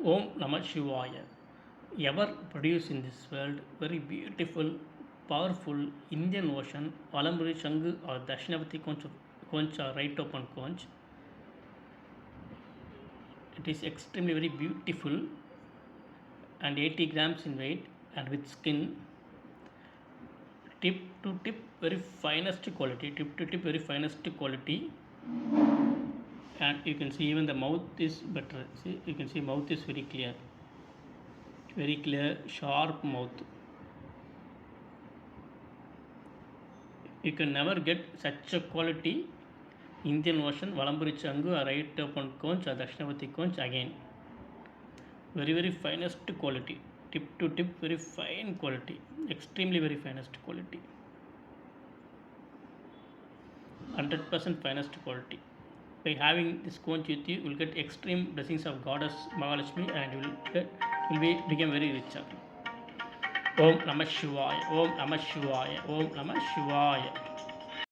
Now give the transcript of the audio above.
Om Namah Shivaya. Ever produced in this world, very beautiful, powerful Indian Ocean, Valampuri Sangu or Dakshavarthi conch or right open conch. It is extremely very beautiful and 80 grams in weight and with skin. Tip to tip, very finest quality. Tip to tip, very finest quality. And you can see even the mouth is better. See, you can see mouth is very clear, sharp mouth. You can never get such a quality Indian Ocean, Valampuri Sangu or right open conch or Dakshavarthi conch again. Very finest quality. Tip to tip, very fine quality. Extremely very finest quality. 100% finest quality. By having this conch with you, you will get extreme blessings of Goddess Mahalakshmi and you will become very rich. Om Namah Shivaya, Om Namah Shivaya, Om Namah Shivaya.